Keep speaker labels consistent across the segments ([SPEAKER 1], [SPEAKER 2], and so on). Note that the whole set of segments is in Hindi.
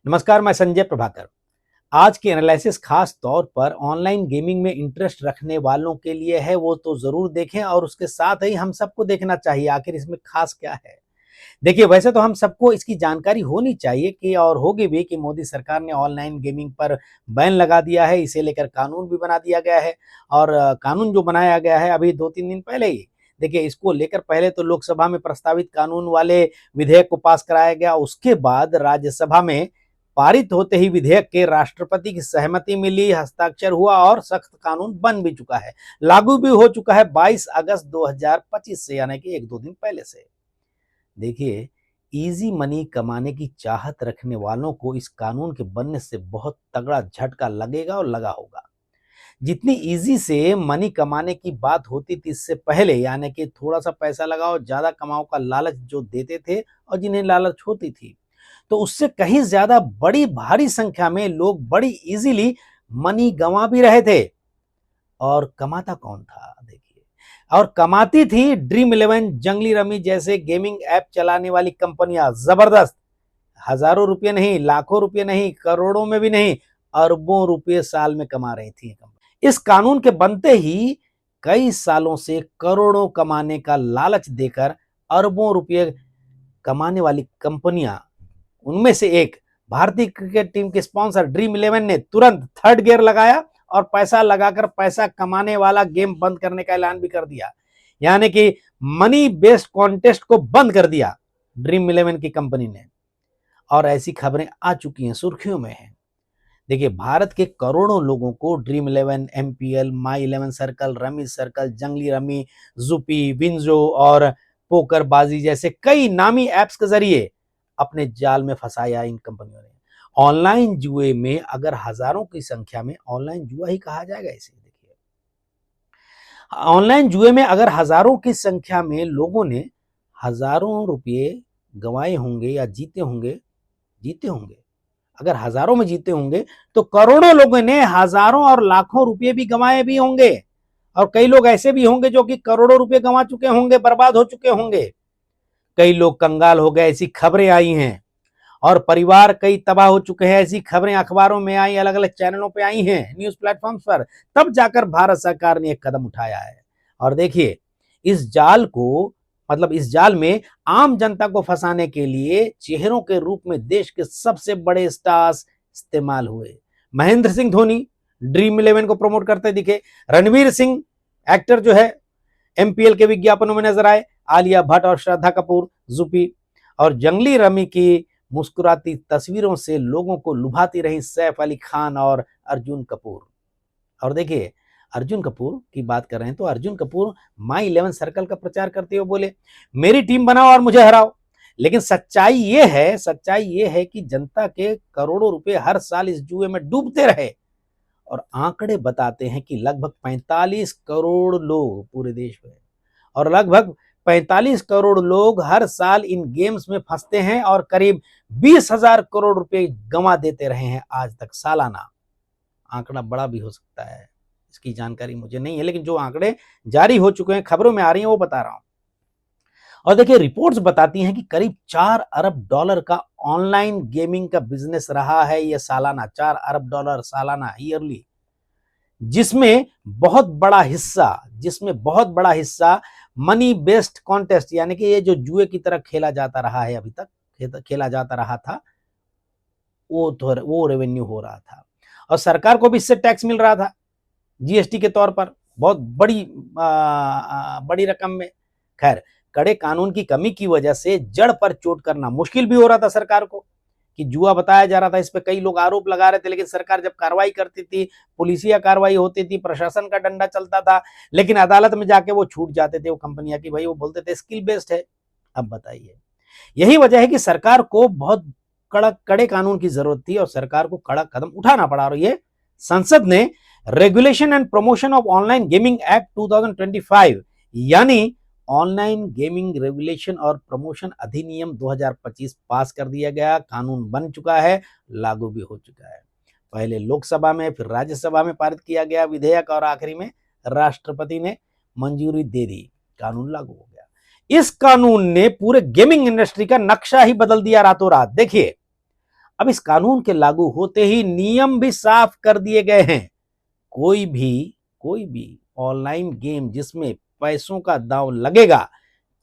[SPEAKER 1] नमस्कार, मैं संजय प्रभाकर। आज की एनालिसिस खास तौर पर ऑनलाइन गेमिंग में इंटरेस्ट रखने वालों के लिए है। वो तो जरूर देखें और उसके साथ ही हम सबको देखना चाहिए आखिर इसमें खास क्या है। देखिए, वैसे तो हम सबको इसकी जानकारी होनी चाहिए कि और होगी भी कि मोदी सरकार ने ऑनलाइन गेमिंग पर बैन लगा दिया है। इसे लेकर कानून भी बना दिया गया है और कानून जो बनाया गया है अभी 2-3 दिन पहले ही, देखिए इसको लेकर पहले तो लोकसभा में प्रस्तावित कानून वाले विधेयक को पास कराया गया। उसके बाद राज्यसभा में पारित होते ही विधेयक के राष्ट्रपति की सहमति मिली, हस्ताक्षर हुआ और सख्त कानून बन भी चुका है, लागू भी हो चुका है 22 अगस्त 2025 से, यानी कि 1-2 दिन पहले से। देखिए, इजी मनी कमाने की चाहत रखने वालों को इस कानून के बनने से बहुत तगड़ा झटका लगेगा और लगा होगा। जितनी इजी से मनी कमाने की बात होती थी इससे पहले, यानी कि थोड़ा सा पैसा लगाओ ज्यादा कमाओ का लालच जो देते थे और जिन्हें लालच होती थी, तो उससे कहीं ज्यादा बड़ी भारी संख्या में लोग बड़ी इजीली मनी गंवा भी रहे थे। और कमाता कौन था? देखिए, और कमाती थी ड्रीम इलेवन, जंगली रमी जैसे गेमिंग ऐप चलाने वाली कंपनियां। जबरदस्त, हजारों रुपए नहीं, लाखों रुपए नहीं, करोड़ों में भी नहीं, अरबों रुपए साल में कमा रही थी। इस कानून के बनते ही कई सालों से करोड़ों कमाने का लालच देकर अरबों रुपए कमाने वाली कंपनियां, उनमें से एक भारतीय क्रिकेट टीम के स्पॉन्सर ड्रीम इलेवन ने तुरंत थर्ड गियर लगाया और पैसा लगाकर पैसा कमाने वाला गेम बंद करने का ऐलान भी कर दिया। यानी कि मनी बेस्ड कॉन्टेस्ट को बंद कर दिया ड्रीम इलेवन की कंपनी ने। और ऐसी खबरें आ चुकी हैं, सुर्खियों में है। देखिए, भारत के करोड़ों लोगों को ड्रीम इलेवन, एमपीएल, माई इलेवन सर्कल, रमी सर्कल, जंगली रमी, जुपी, विंजो और पोकरबाजी जैसे कई नामी ऐप्स के जरिए अपने जाल में फंसाया इन कंपनियों ने। ऑनलाइन जुए में अगर हजारों की संख्या में, ऑनलाइन जुआ ही कहा जाएगा इसे, देखिए ऑनलाइन जुए में अगर हजारों की संख्या में लोगों ने हजारों रुपये गंवाए होंगे या जीते होंगे, अगर हजारों में जीते होंगे तो करोड़ों लोगों ने हजारों और लाखों रुपए भी गंवाए भी होंगे। और कई लोग ऐसे भी होंगे जो कि करोड़ों रुपए गंवा चुके होंगे, बर्बाद हो चुके होंगे। कई लोग कंगाल हो गए, ऐसी खबरें आई हैं। और परिवार कई तबाह हो चुके हैं, ऐसी खबरें अखबारों में आई, अलग अलग चैनलों पे आई हैं, न्यूज प्लेटफॉर्म्स पर। तब जाकर भारत सरकार ने एक कदम उठाया है। और देखिए, इस जाल को, मतलब इस जाल में आम जनता को फंसाने के लिए चेहरों के रूप में देश के सबसे बड़े स्टार्स इस्तेमाल हुए। महेंद्र सिंह धोनी ड्रीम इलेवन को प्रमोट करते दिखे, रणवीर सिंह एक्टर जो है एमपीएल के विज्ञापनों में नजर आए, आलिया भट्ट और श्रद्धा कपूर जुपी, और जंगली रमी की मुस्कुराती तस्वीरों से लोगों को लुभाती रही सैफ अली खान और अर्जुन कपूर। और देखिए, अर्जुन कपूर की बात कर रहे हैं तो अर्जुन कपूर माई इलेवन सर्कल का प्रचार करते हुए बोले, मेरी टीम बनाओ और मुझे हराओ। लेकिन सच्चाई ये है कि जनता के करोड़ों रुपए हर साल इस जुए में डूबते रहे। और आंकड़े बताते हैं कि लगभग 45 करोड़ लोग पूरे देश में, और लगभग 45 करोड़ लोग हर साल इन गेम्स में फंसते हैं और करीब 20,000 करोड़ रुपए गंवा देते रहे हैं आज तक सालाना। आंकड़ा बड़ा भी हो सकता है, इसकी जानकारी मुझे नहीं है, लेकिन जो आंकड़े जारी हो चुके हैं, खबरों में आ रही हैं, वो बता रहा हूं। और देखिए, रिपोर्ट्स बताती हैं कि करीब 4 अरब डॉलर का ऑनलाइन गेमिंग का बिजनेस रहा है ये सालाना, 4 अरब डॉलर सालाना, ईयरली। जिसमें बहुत बड़ा हिस्सा मनी बेस्ड कॉन्टेस्ट, यानी कि ये जो जुए की तरह खेला जाता रहा है, अभी तक खेला जाता रहा था, वो रेवेन्यू हो रहा था। और सरकार को भी इससे टैक्स मिल रहा था जीएसटी के तौर पर, बहुत बड़ी रकम में। खैर, कड़े कानून की कमी की वजह से जड़ पर चोट करना मुश्किल भी हो रहा था सरकार को, कि जुआ बताया जा रहा था, इस पे कई लोग आरोप लगा रहे थे। लेकिन सरकार जब कार्रवाई करती थी, पुलिसिया कार्रवाई होती थी, प्रशासन का डंडा चलता था, लेकिन अदालत में जाके वो छूट जाते थे वो कंपनियां की, भाई वो बोलते थे स्किल बेस्ड है। अब बताइए, यही वजह है कि सरकार को बहुत कड़े कानून की जरूरत थी और सरकार को कड़ा कदम उठाना पड़ा। और ये संसद ने regulation and promotion of online gaming act 2025, यानी ऑनलाइन गेमिंग रेगुलेशन और प्रमोशन अधिनियम 2025 पास कर दिया गया। कानून बन चुका है, लागू भी हो चुका है। पहले लोकसभा में, फिर राज्यसभा में पारित किया गया विधेयक और आखिरी में राष्ट्रपति ने मंजूरी दे दी, कानून लागू हो गया। इस कानून ने पूरे गेमिंग इंडस्ट्री का नक्शा ही बदल दिया रातों रात। देखिए, अब इस कानून के लागू होते ही नियम भी साफ कर दिए गए हैं। कोई भी ऑनलाइन गेम जिसमें पैसों का दांव लगेगा,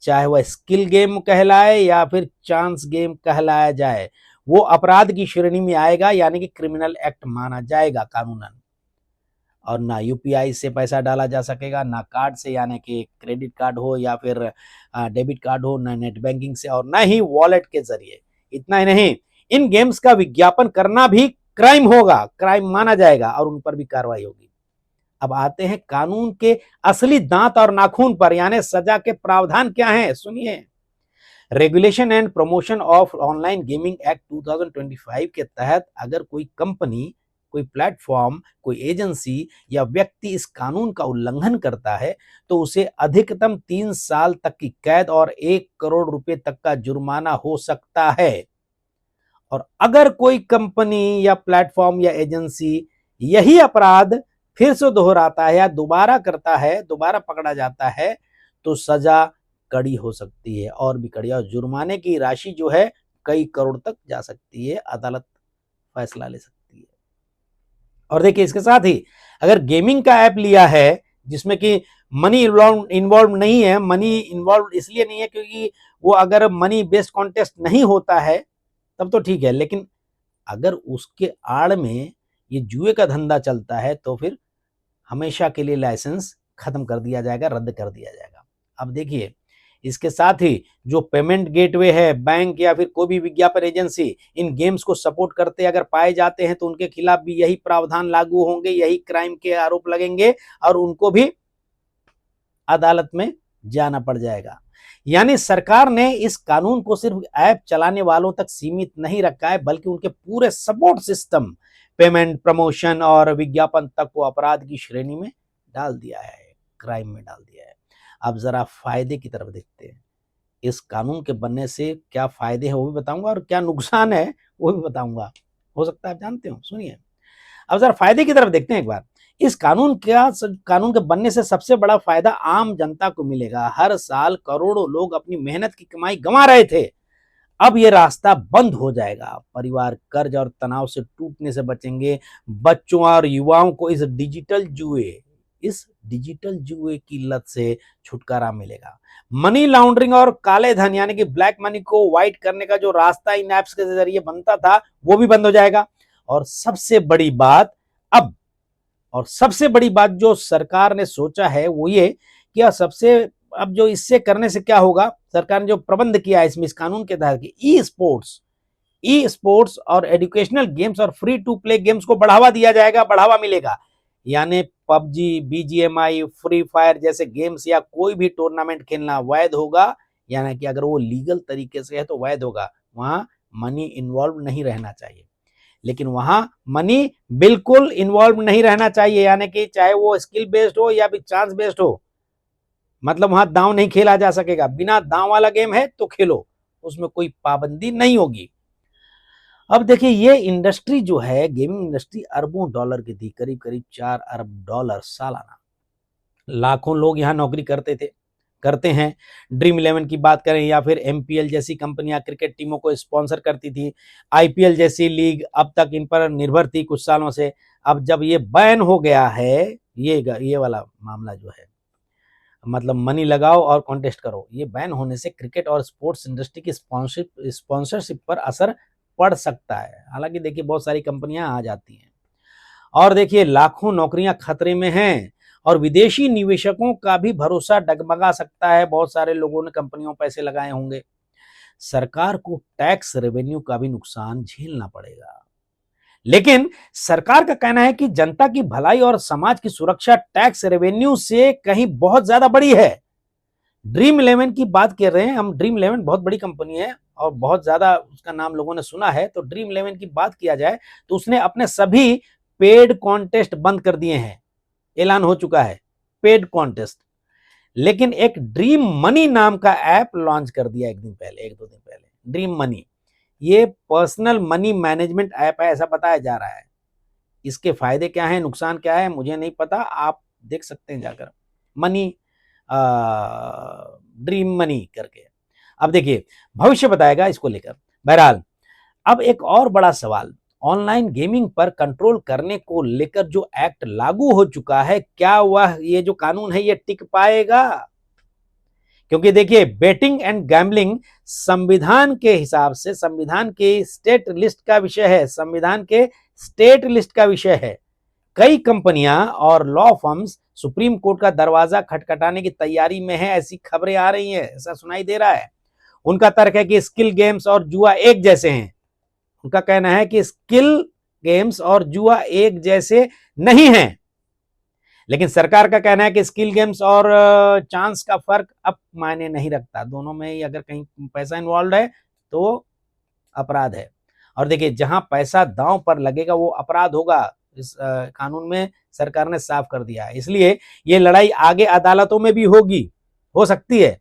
[SPEAKER 1] चाहे वह स्किल गेम कहलाए या फिर चांस गेम कहलाया जाए, वो अपराध की श्रेणी में आएगा, यानी कि क्रिमिनल एक्ट माना जाएगा कानूनन। और ना यूपीआई से पैसा डाला जा सकेगा, ना कार्ड से, यानी कि क्रेडिट कार्ड हो या फिर डेबिट कार्ड हो, ना नेट बैंकिंग से, और ना ही वॉलेट के जरिए। इतना ही नहीं, इन गेम्स का विज्ञापन करना भी क्राइम होगा, क्राइम माना जाएगा और उन पर भी कार्रवाई होगी। अब आते हैं कानून के असली दांत और नाखून पर, यानी सजा के प्रावधान क्या हैं, सुनिए। Regulation and promotion of online gaming act 2025 के तहत अगर कोई कंपनी, कोई प्लेटफॉर्म, कोई एजेंसी या व्यक्ति इस कानून का उल्लंघन करता है तो उसे अधिकतम 3 साल तक की कैद और 1 करोड़ रुपए तक का जुर्माना हो सकता है। और अगर कोई कंपनी या प्लेटफॉर्म या एजेंसी यही अपराध फिर से दोहराता है या दोबारा करता है, दोबारा पकड़ा जाता है, तो सजा कड़ी हो सकती है, और भी कड़ी, और जुर्माने की राशि जो है कई करोड़ तक जा सकती है, अदालत फैसला ले सकती है। और देखिए, इसके साथ ही अगर गेमिंग का ऐप लिया है जिसमें कि मनी इन्वॉल्व नहीं है, मनी इन्वॉल्व इसलिए नहीं है क्योंकि वो अगर मनी बेस्ड कॉन्टेस्ट नहीं होता है तब तो ठीक है, लेकिन अगर उसके आड़ में ये जुए का धंधा चलता है तो फिर हमेशा के लिए लाइसेंस खत्म कर दिया जाएगा, रद्द कर दिया जाएगा। अब देखिए, इसके साथ ही जो पेमेंट गेटवे है, बैंक या फिर कोई भी विज्ञापन एजेंसी इन गेम्स को सपोर्ट करते अगर पाए जाते हैं तो उनके खिलाफ भी यही प्रावधान लागू होंगे, यही क्राइम के आरोप लगेंगे और उनको भी अदालत में जाना पड़ जाएगा। यानी सरकार ने इस कानून को सिर्फ ऐप चलाने वालों तक सीमित नहीं रखा है, बल्कि उनके पूरे सपोर्ट सिस्टम, पेमेंट, प्रमोशन और विज्ञापन तक को अपराध की श्रेणी में डाल दिया है, क्राइम में डाल दिया है। अब जरा फायदे की तरफ देखते हैं। इस कानून के बनने से क्या फायदे हैं वो भी बताऊंगा, और क्या नुकसान है वो भी बताऊंगा, हो सकता है आप जानते हो, सुनिए। अब जरा फायदे की तरफ देखते हैं एक बार। इस कानून के बनने से सबसे बड़ा फायदा आम जनता को मिलेगा। हर साल करोड़ों लोग अपनी मेहनत की कमाई गंवा रहे थे, अब ये रास्ता बंद हो जाएगा। परिवार कर्ज और तनाव से टूटने से बचेंगे। बच्चों और युवाओं को इस डिजिटल जुए की लत से छुटकारा मिलेगा। मनी लॉन्ड्रिंग और काले धन, यानी कि ब्लैक मनी को व्हाइट करने का जो रास्ता इन ऐप्स के जरिए बनता था वो भी बंद हो जाएगा। और सबसे बड़ी बात जो सरकार ने सोचा है वो ये कि अब जो इससे करने से क्या होगा, सरकार ने जो प्रबंध किया है इसमें, इस कानून के तहत, ई स्पोर्ट्स और एजुकेशनल गेम्स और फ्री टू प्ले गेम्स को बढ़ावा दिया जाएगा, बढ़ावा मिलेगा। यानी पबजी, बीजीएमआई, फ्री फायर जैसे गेम्स या कोई भी टूर्नामेंट खेलना वैध होगा, यानी कि अगर वो लीगल तरीके से है तो वैध होगा। वहां मनी इन्वॉल्व नहीं रहना चाहिए, लेकिन वहां मनी बिल्कुल इन्वॉल्व नहीं रहना चाहिए, यानी कि चाहे वो स्किल बेस्ड हो या फिर चांस बेस्ड हो, मतलब वहां दांव नहीं खेला जा सकेगा। बिना दांव वाला गेम है तो खेलो, उसमें कोई पाबंदी नहीं होगी। अब देखिए, ये इंडस्ट्री जो है, गेमिंग इंडस्ट्री, अरबों डॉलर की थी, करीब करीब $4 अरब सालाना। लाखों लोग यहाँ नौकरी करते हैं। ड्रीम 11 की बात करें या फिर एमपीएल जैसी कंपनियां क्रिकेट टीमों को स्पॉन्सर करती थी। आईपीएल जैसी लीग अब तक इन पर निर्भर थी कुछ सालों से। अब जब ये बैन हो गया है, ये वाला मामला जो है, मतलब मनी लगाओ और कॉन्टेस्ट करो, ये बैन होने से क्रिकेट और स्पोर्ट्स इंडस्ट्री की स्पॉन्सरशिप पर असर पड़ सकता है। हालांकि देखिए, बहुत सारी कंपनियां आ जाती हैं, और देखिए लाखों नौकरियां खतरे में हैं, और विदेशी निवेशकों का भी भरोसा डगमगा सकता है। बहुत सारे लोगों ने कंपनियों पैसे लगाए होंगे। सरकार को टैक्स रेवेन्यू का भी नुकसान झेलना पड़ेगा। लेकिन सरकार का कहना है कि जनता की भलाई और समाज की सुरक्षा टैक्स रेवेन्यू से कहीं बहुत ज्यादा बड़ी है। ड्रीम 11 की बात कर रहे हैं हम। ड्रीम 11 बहुत बड़ी कंपनी है और बहुत ज्यादा उसका नाम लोगों ने सुना है। तो ड्रीम 11 की बात किया जाए तो उसने अपने सभी पेड कॉन्टेस्ट बंद कर दिए हैं, ऐलान हो चुका है पेड कॉन्टेस्ट। लेकिन एक ड्रीम मनी नाम का ऐप लॉन्च कर दिया एक दो दिन पहले। ड्रीम मनी ये पर्सनल मनी मैनेजमेंट ऐप है, ऐसा बताया जा रहा है। इसके फायदे क्या हैं, नुकसान क्या है, मुझे नहीं पता, आप देख सकते हैं जाकर, मनी ड्रीम मनी करके। अब देखिए, भविष्य बताएगा इसको लेकर। बहरहाल, अब एक और बड़ा सवाल, ऑनलाइन गेमिंग पर कंट्रोल करने को लेकर जो एक्ट लागू हो चुका है, क्या वह ये जो कानून है ये टिक पाएगा? क्योंकि देखिए, बेटिंग एंड गैम्बलिंग संविधान के हिसाब से संविधान के स्टेट लिस्ट का विषय है, संविधान के स्टेट लिस्ट का विषय है। कई कंपनियां और लॉ फर्म्स सुप्रीम कोर्ट का दरवाजा खटखटाने की तैयारी में है, ऐसी खबरें आ रही हैं, ऐसा सुनाई दे रहा है। उनका तर्क है कि स्किल गेम्स और जुआ एक जैसे हैं। उनका कहना है कि स्किल गेम्स और जुआ एक जैसे नहीं हैं। लेकिन सरकार का कहना है कि स्किल गेम्स और चांस का फर्क अब मायने नहीं रखता, दोनों में ही अगर कहीं पैसा इन्वॉल्व है तो अपराध है। और देखिए, जहां पैसा दांव पर लगेगा वो अपराध होगा, इस कानून में सरकार ने साफ कर दिया है। इसलिए ये लड़ाई आगे अदालतों में भी होगी, हो सकती है।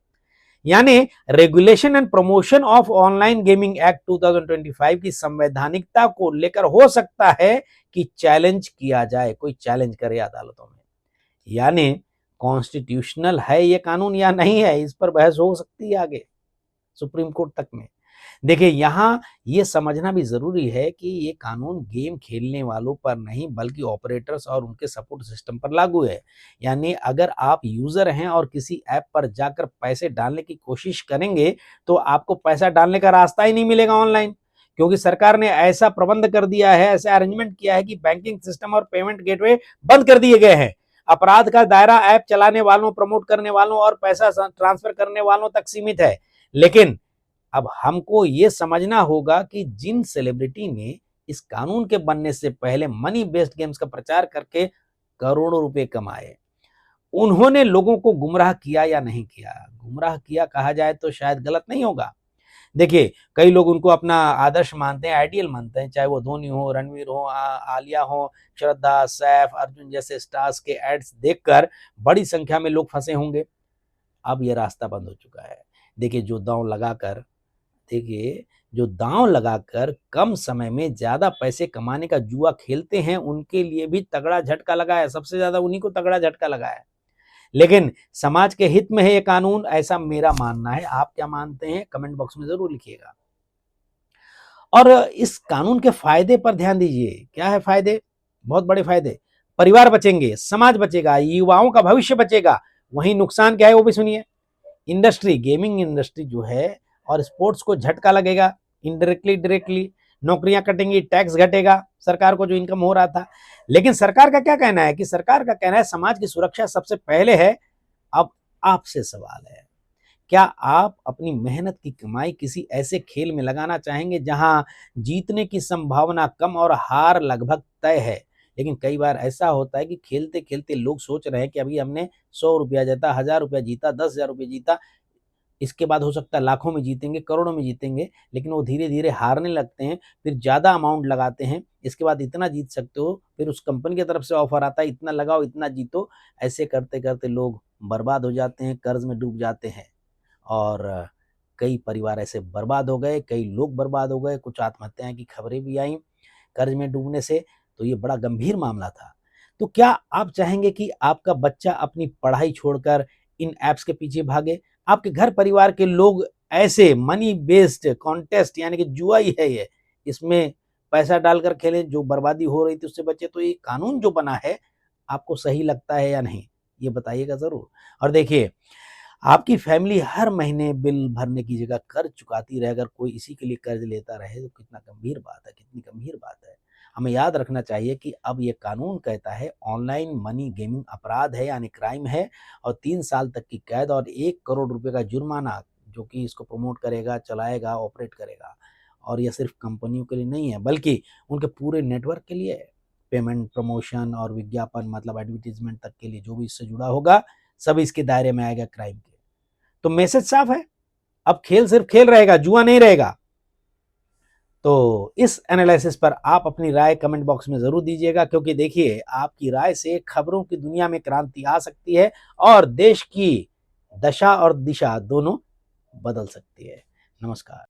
[SPEAKER 1] यानी regulation and promotion of online gaming act 2025 की संवैधानिकता को लेकर हो सकता है कि चैलेंज किया जाए, कोई चैलेंज करे अदालतों में। यानी कॉन्स्टिट्यूशनल है ये कानून या नहीं है, इस पर बहस हो सकती है आगे सुप्रीम कोर्ट तक में। देखिए, यहाँ ये समझना भी जरूरी है कि ये कानून गेम खेलने वालों पर नहीं बल्कि ऑपरेटर्स और उनके सपोर्ट सिस्टम पर लागू है। यानी अगर आप यूजर हैं और किसी ऐप पर जाकर पैसे डालने की कोशिश करेंगे तो आपको पैसा डालने का रास्ता ही नहीं मिलेगा ऑनलाइन, क्योंकि सरकार ने ऐसा प्रबंध कर दिया है, ऐसा अरेंजमेंट किया है कि बैंकिंग सिस्टम और पेमेंट गेटवे बंद कर दिए गए हैं। अपराध का दायरा ऐप चलाने वालों, प्रमोट करने वालों और पैसा ट्रांसफर करने वालों तक सीमित है। लेकिन अब हमको ये समझना होगा कि जिन सेलिब्रिटी ने इस कानून के बनने से पहले मनी बेस्ड गेम्स का प्रचार करके करोड़ों रुपए कमाए, उन्होंने लोगों को गुमराह किया या नहीं किया? गुमराह किया कहा जाए तो शायद गलत नहीं होगा। देखिए, कई लोग उनको अपना आदर्श मानते हैं, आइडियल मानते हैं, चाहे वो धोनी हो, रणवीर हो, आलिया हो, श्रद्धा, सैफ, अर्जुन जैसे स्टार्स के एड्स देखकर बड़ी संख्या में लोग फंसे होंगे। अब ये रास्ता बंद हो चुका है। देखिए, जो दांव लगाकर कम समय में ज्यादा पैसे कमाने का जुआ खेलते हैं, उनके लिए भी तगड़ा झटका लगा है, सबसे ज्यादा उन्हीं को तगड़ा झटका लगा है। लेकिन समाज के हित में है ये कानून, ऐसा मेरा मानना है। आप क्या मानते हैं कमेंट बॉक्स में जरूर लिखिएगा। और इस कानून के फायदे पर ध्यान दीजिए। क्या है फायदे? बहुत बड़े फायदे। परिवार बचेंगे, समाज बचेगा, युवाओं का भविष्य बचेगा। वहीं नुकसान क्या है वो भी सुनिए। इंडस्ट्री, गेमिंग इंडस्ट्री जो है और स्पोर्ट्स को झटका लगेगा, इनडायरेक्टली डायरेक्टली नौकरियां कटेंगी, टैक्स घटेगा, सरकार को जो इनकम हो रहा था। लेकिन सरकार का क्या कहना है कि सरकार का कहना है समाज की सुरक्षा सबसे पहले है। अब आपसे सवाल है, क्या आप अपनी मेहनत की कमाई किसी ऐसे खेल में लगाना चाहेंगे जहां जीतने की संभावना कम और हार लगभग तय है? लेकिन कई बार ऐसा होता है कि खेलते खेलते लोग सोच रहे हैं कि अभी हमने 100 रुपया जीता, 1000 रुपया जीता, 10,000 रुपया जीता, इसके बाद हो सकता है लाखों में जीतेंगे, करोड़ों में जीतेंगे। लेकिन वो धीरे धीरे हारने लगते हैं, फिर ज़्यादा अमाउंट लगाते हैं, इसके बाद इतना जीत सकते हो, फिर उस कंपनी की तरफ से ऑफर आता है इतना लगाओ, इतना जीतो। ऐसे करते करते लोग बर्बाद हो जाते हैं, कर्ज में डूब जाते हैं। और कई परिवार ऐसे बर्बाद हो गए, कई लोग बर्बाद हो गए, कुछ आत्महत्याएं की खबरें भी आई कर्ज में डूबने से। तो ये बड़ा गंभीर मामला था। तो क्या आप चाहेंगे कि आपका बच्चा अपनी पढ़ाई छोड़कर इन ऐप्स के पीछे भागे? आपके घर परिवार के लोग ऐसे मनी बेस्ड कॉन्टेस्ट, यानी कि जुआ ही है ये, इसमें पैसा डालकर खेलें, जो बर्बादी हो रही थी उससे बचे? तो ये कानून जो बना है आपको सही लगता है या नहीं, ये बताइएगा जरूर। और देखिए, आपकी फैमिली हर महीने बिल भरने की जगह कर्ज चुकाती रहे, अगर कोई इसी के लिए कर्ज लेता रहे तो कितना गंभीर बात है, कितनी गंभीर बात है। हमें याद रखना चाहिए कि अब ये कानून कहता है ऑनलाइन मनी गेमिंग अपराध है, यानी क्राइम है, और 3 साल तक की कैद और 1 करोड़ रुपए का जुर्माना जो कि इसको प्रमोट करेगा, चलाएगा, ऑपरेट करेगा। और यह सिर्फ कंपनियों के लिए नहीं है बल्कि उनके पूरे नेटवर्क के लिए है। पेमेंट, प्रमोशन और विज्ञापन, मतलब एडवर्टीजमेंट तक के लिए जो भी इससे जुड़ा होगा सब इसके दायरे में आएगा क्राइम के। तो मैसेज साफ है, अब खेल सिर्फ खेल रहेगा, जुआ नहीं रहेगा। तो इस एनालिसिस पर आप अपनी राय कमेंट बॉक्स में जरूर दीजिएगा, क्योंकि देखिए, आपकी राय से खबरों की दुनिया में क्रांति आ सकती है और देश की दशा और दिशा दोनों बदल सकती है। नमस्कार।